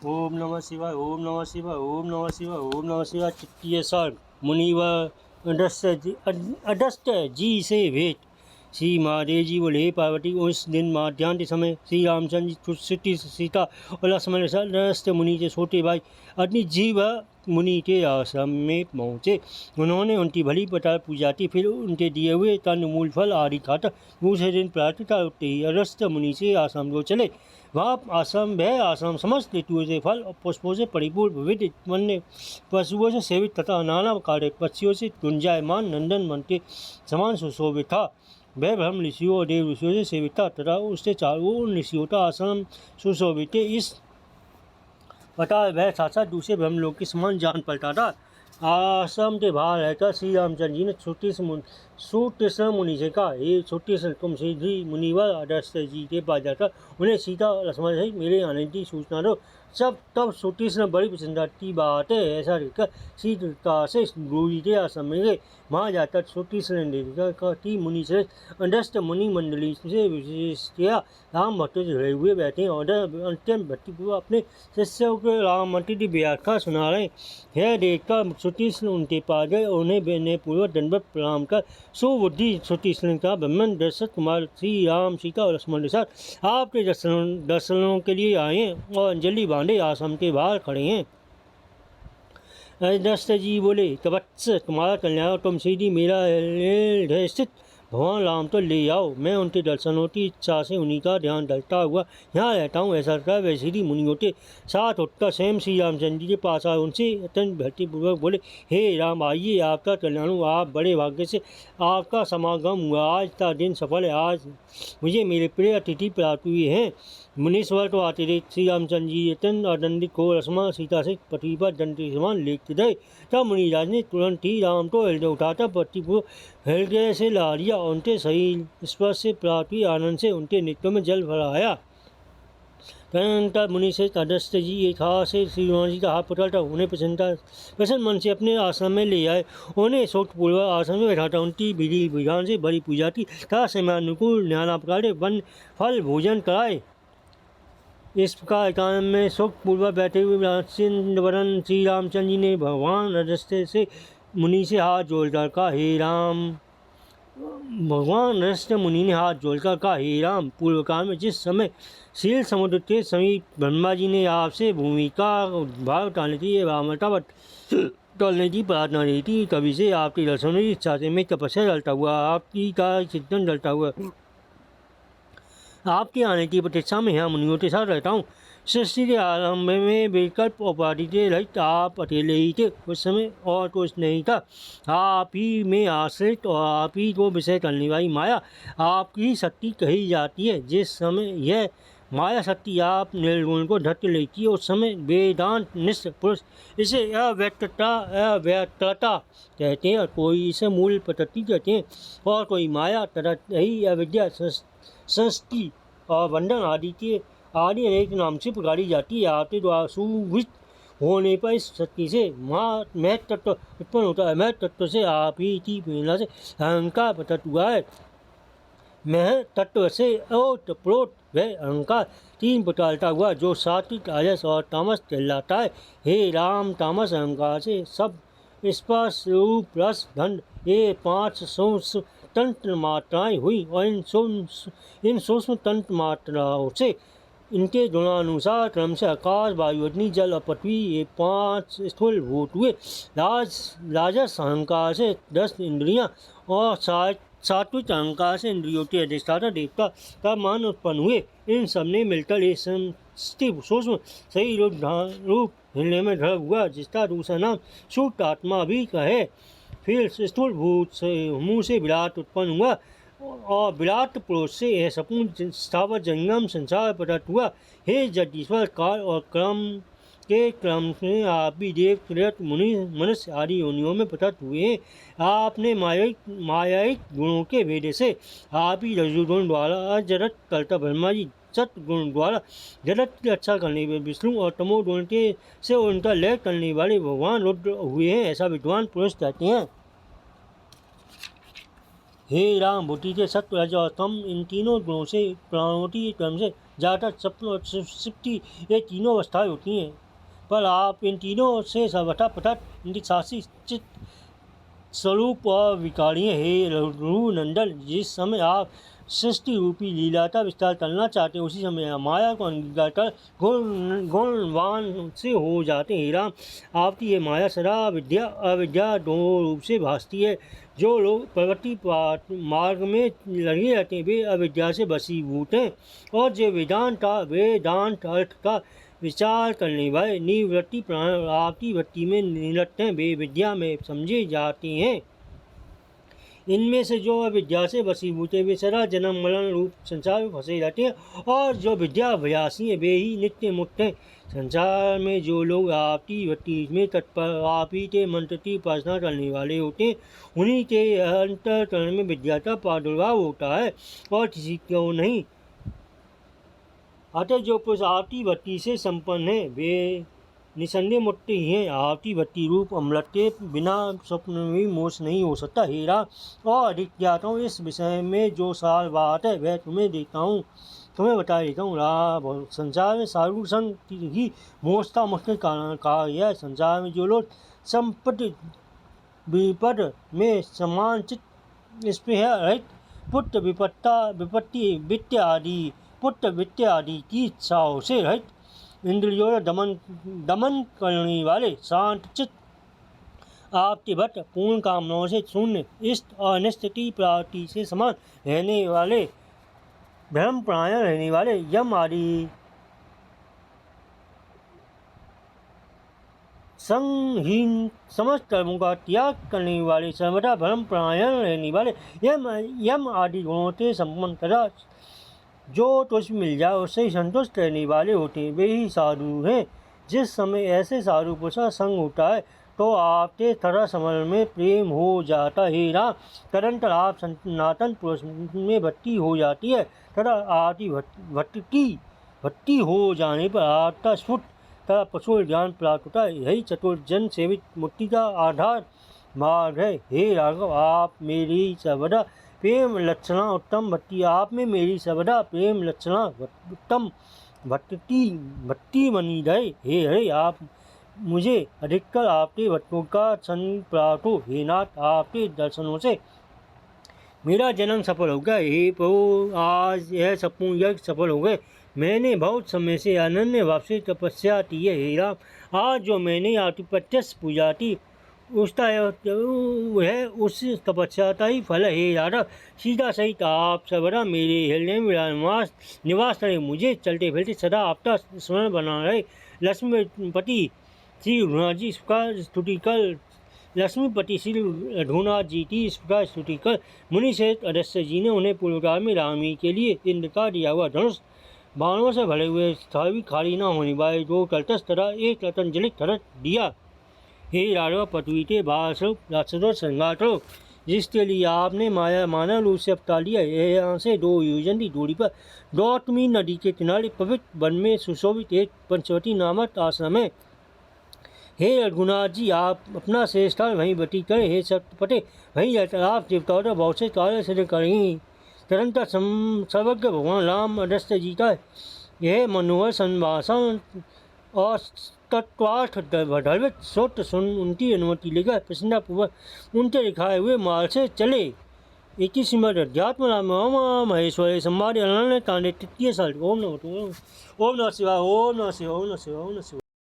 ओम नमः शिवाय, ओम नमः शिवाय, ओम नमः शिवाय, ओम नमः शिवाय। चित्तीय सर मुनिवर अडस्ट जी से भेंट। श्री महादेव जी बोले, हे पार्वती, उस दिन मध्याह्न के समय श्री रामचंद्र जी छुट्टी सीता और लक्ष्मण अगस्त मुनि के छोटे भाई अग्नि जीव मुनि के आश्रम में पहुँचे। उन्होंने उनकी भली प्रकार पूजा की, फिर उनके दिए हुए तन मूल फल आदि खाता। दूसरे दिन प्रातः उठते ही अगस्त मुनि से आश्रम को चले। वहाँ आश्रम समस्त ऋतुओं से फल और पुष्पों से परिपूर्ण विविध वन्य पशुओं से सेवित तथा नाना कार्य पक्षियों से गुंजायमान नंदन वन के समान सुशोभित था। वह ब्रह्म ऋषियों और देव ऋषियों से सेवित था तथा उससे चारों ओर ऋषियों का आश्रम सुशोभित थे। इस प्रकार वह साक्षात दूसरे ब्रह्मलोक के समान जान पड़ता था। आश्रम के बाहर रहकर श्री रामचंद्र जी ने सूटेश्वर मुनि से कहा, हे सूटेश्वर, तुम सीधी मुनिवर अगस्त जी के पास जाकर उन्हें सीता और लक्ष्मण सहित मेरे आने की सूचना दो। तब सूटेश्वर बड़ी प्रसन्नता की बात है ऐसा कहकर सीता से गुरु जी के आश्रम में गए। वहाँ जाकर सूटेश्वर ने देखा कि मुनि से अगस्त मुनि मंडली से विशेषतया राम भक्तों से जुड़े हुए बैठे और अत्यंत भक्तिपूर्वक अपने शिष्यों को राम मंत्र की व्याख्या सुना रहे। यह देखकर सूटेश्वर उनके पास गए और उन्हें विनय पूर्वक दंडवत प्रणाम कर सुबुद्धि सूटेश्वर का ब्रह्मन दशरथ कुमार श्री राम सीता और लक्ष्मण के साथ आपके दर्शनों के लिए आए हैं और अंजलि बांधे आश्रम के बाहर खड़े हैं। अगस्त जी बोले, तवत्स, तुम्हारा कल्याण, तुम सीधी मेरा हृदय स्थित भगवान राम तो ले आओ। मैं उनके दर्शनों की इच्छा से उन्हीं का ध्यान धरता हुआ यहाँ रहता हूँ। ऐसा कर वह सीधी मुनियों के साथ उठकर स्वयं श्री रामचंद्र जी के पास आए। उनसे अत्यंत भक्तिपूर्वक बोले, हे राम, आइए, आपका कल्याण हो। आप बड़े भाग्य से आपका समागम हुआ। आज का दिन सफल है। आज मुझे मेरे प्रिय अतिथि प्राप्त हुए हैं। मुनीश्वर को आते देख श्री रामचंद्र जी अत्यंत आनंदित हो लक्ष्मण सीता से पृथ्वी पर दंड के समान लेटते गए। तब मुनिराज ने तुरंत ही राम को हृदय उठाकर पृथ्वीपूर्वक हृदय से ला लिया और उनके शरीर स्पर्श से प्राप्त हुई आनंद से उनके नेत्रों में जल भराया। तदनंतर मुनि से अगस्त जी एक हाथ से श्री हनुमान जी का हाथ पकड़कर उन्हें प्रसन्न मन से अपने आश्रम में ले आए। उन्हें शोकपूर्वक आश्रम में बैठाकर उनकी विधि विधान से बड़ी पूजा की तथा समयानुकूल नाना प्रकार के वन फल भोजन कराए। इस प्रकार एकांत में सुखपूर्वक बैठे हुए वरण श्री रामचंद्र जी ने भगवान अगस्त से मुनि से हाथ जोड़कर कहा, हे राम। भगवान अगस्त मुनि ने हाथ जोड़कर कहा, हे राम, पूर्व काल में जिस समय शील समुद्र के समीप ब्रह्मा जी ने आपसे भूमि का उद्भाव टालने की टलने की प्रार्थना की थी, तभी से आपके दर्शनों की इच्छा से मैं तपस्या जलता हुआ, आपकी का चिंतन जलता हुआ आपके आने की प्रतीक्षा में यहाँ मुनियों के साथ रहता हूँ। सृष्टि के आरंभ में विकल्प उपाधि के रहित आप अकेले ही थे। उस समय और कुछ नहीं था। आप ही में आश्रित और आप ही को विषय करने वाली माया आपकी शक्ति कही जाती है। जिस समय यह माया शक्ति आप निर्गुण को ढक लेती है, उस समय वेदांत निष्ठ पुरुष इसे अव्यक्तता कहते हैं, कोई इसे मूल प्रकृति कहते हैं और कोई माया तथा यही अविद्या संस्कृति और बंधन आदि अनेक नाम से पुकारी जाती है। आपके द्वारा सुवित होने पर इस शक्ति से महत तत्व उत्पन्न होता है। महत तत्व से आप ही की प्रेरणा से अहंकार प्रकट हुआ है। महत तत्व से ओतप्रोत वह अहंकार तीन प्रकार का हुआ जो सात्विक, राजस और तामस कहलाता है। हे राम, तामस अहंकार से सब स्पर्श, रूप, रस, गंध ये पांच सूक्ष्म तंत्र मात्राएं हुई और इन सूक्ष्म तंत्र मात्राओं से इनके गुणानुसार क्रम से आकाश, वायु, अग्नि, जल और पृथ्वी ये पांच स्थूल भूत हुए। राजस अहंकार से 10 इंद्रियां और सात्विक अहंकार से इंद्रियों के अधिष्ठाता देवता का मान उत्पन्न हुए। इन सब ने मिलकर एक सूक्ष्म सही रूप हिलने में ढल हुआ, जिसका दूसरा नाम शुद्ध आत्मा भी है। फिर स्थूल भूत से मुँह से विराट उत्पन्न हुआ और विराट पुरुष से यह संपूर्ण स्थावर जंगम संसार प्रकट हुआ। हे जगदीश्वर, काल और क्रम से आप भी देव, त्रियत, मुनि, मनुष्य आदि योनियों में प्रकट हुए हैं। आपने मायायिक गुणों के भेद से आप ही रजोगुण द्वारा जगत कर्ता ब्रह्मा जी, सत्गुण द्वारा जगत की रक्षा करने वाले विष्णु और तमोगुण के से उनका लय करने वाले भगवान रुद्र हुए हैं। ऐसा विद्वान पुरुष कहते हैं। हे राम भूतिते सत्व रज और तम, इन तीनों गुणों से प्राणोटी क्रम से जाकर स्वप्न सुप्ति ये तीनों अवस्थाएं होती हैं। पर आप इन तीनों से सर्वथा पृथक शासी चित्त स्वरूप और विकारीय हे रघुनंदन, जिस समय आप सृष्टि रूपी लीला का विस्तार करना चाहते हैं उसी समय माया को अंगीकार कर गुणवान से हो जाते हैं। राम, आपकी ये माया सदा विद्या अविद्या दोनों रूप से भासती है। जो लोग प्रवृत्ति मार्ग में लगे रहते हैं वे अविद्या से वशीभूत हैं, और जो वेदांत अर्थ का विचार करने वाले निवृत्ति प्राण आपकी वृत्ति में निरत हैं वे विद्या में समझे जाते हैं। इनमें से जो अविद्या से वशीभूत है वे सदा जन्म मरण रूप संसार में फंसे रहते हैं, और जो विद्याभ्यासी हैं वे ही नित्य मुक्त हैं। संसार में जो लोग आपकी वृत्ति में तत्पर आप ही के मंत्र की उपासना करने वाले होते हैं उन्हीं के अंतःकरण में विद्या का प्रादुर्भाव होता है और किसी को नहीं। अतः जो पुरुष आपकी भक्ति से संपन्न है वे निसंदेह मुक्त ही हैं। आपकी भक्ति रूप अमृत के बिना स्वप्न में भी मोक्ष नहीं हो सकता। हे राम, और अधिक ज्ञाता हूँ इस विषय में जो सार बात है वह तुम्हें बता देता हूँ। राम, संसार में साधु संग ही मोक्ष का मुख्य कारण कहा गया है। संसार में जो लोग संपत्ति विपद में समान चित्त स्पृहा रहित पुत्र विपत्ति वित्त आदि की इच्छाओं से रहित इंद्रियों दमन करने वाले शांत चित्त आपके भक्त पूर्ण कामनाओं से शून्य इष्ट और अनिष्ट की प्राप्ति से समान रहने वाले ब्रह्मपरायण रहने वाले यम आदि संहीन समस्त कर्मों का त्याग करने वाले सर्वदा ब्रह्मपरायण रहने वाले यम आदि गुणों से संपन्न तथा जो तुझ मिल जाए उससे संतुष्ट रहने वाले होते हैं वे ही साधु हैं। जिस समय ऐसे साधु पुरुष का संग होता है तो आपके तरह समल में प्रेम हो जाता है। राम, तदंतर आप सनातन पुरुष में भक्ति हो जाती है तथा आपकी भक्ति हो जाने पर आपका स्फुट तथा प्रचुर ज्ञान प्राप्त होता है। यही चतुर्जन सेवित मुक्ति का आधार मार्ग है। हे राघव, आप मेरी सर्वदा प्रेम लक्षणा उत्तम भक्ति आप में मेरी सर्वदा प्रेम लक्षणा उत्तम भक्ति बनी रहे। हे हरे, आप मुझे अधिकतर आपके भक्तों का संग प्राप्त हो। हे नाथ, आपके दर्शनों से मेरा जन्म सफल हो गया। हे प्रभु, आज यह संपूर्ण यज्ञ सफल हो गए। मैंने बहुत समय से अनन्य भाव से तपस्या की है। हे राम, आज जो मैंने आपकी प्रत्यक्ष पूजा की उसका है उस तपस्या का ही फल है। हे राधा, सीधा सहित आप सर्वदा मेरे हृदय में निवास करें, मुझे चलते फिरते सदा आपका स्मरण बना रहे। लक्ष्मीपति श्री रघुनाथ जी इसका स्तुति कर लक्ष्मीपति श्री रघुनाथ जी की इस प्रकार स्तुति कर मुनि सहित अगस्त्य जी ने उन्हें पूर्वकाल में रामी के लिए इंद्र का दिया हुआ धनुष बाणों से भरे हुए भी खाली न होने वाले दो कलतस तथा एक रतन जलित धनुष दिया। हे राघव, पृथ्वी के भाषरूप राक्षसों श्रृंगार करो, जिसके लिए आपने मानव रूप से अवतार लिया। यहाँ से 2 योजन की दूरी पर गौतमी नदी के किनारे पवित्र वन में सुशोभित एक पंचवटी नामक आश्रम है। हे रघुनाथ जी, आप अपना श्रेष्ठ वहीं व्यतीत करें। हे सत्यपते, वहीं रहकर आप देवताओं का बहुत से कार्य सिद्ध करेंगे। तदंतर सर्वज्ञ भगवान राम अगस्त्य जी का यह मनोहर संभाषण और तत्वार्थ ढलवित सोत्र सुन उनकी अनुमति लेकर प्रसन्नपूर्वक उनके दिखाए हुए मार्ग से चले। 21 श्रीमद् अध्यात्म राम महेश्वरी संवाद अनन्य कांडे 3 सर्ग। ओम नमः शिवाय, ओम नमः शिवाय, ओम नमः शिवाय, ओम नमः शिवाय, ओम नमः शिवाय।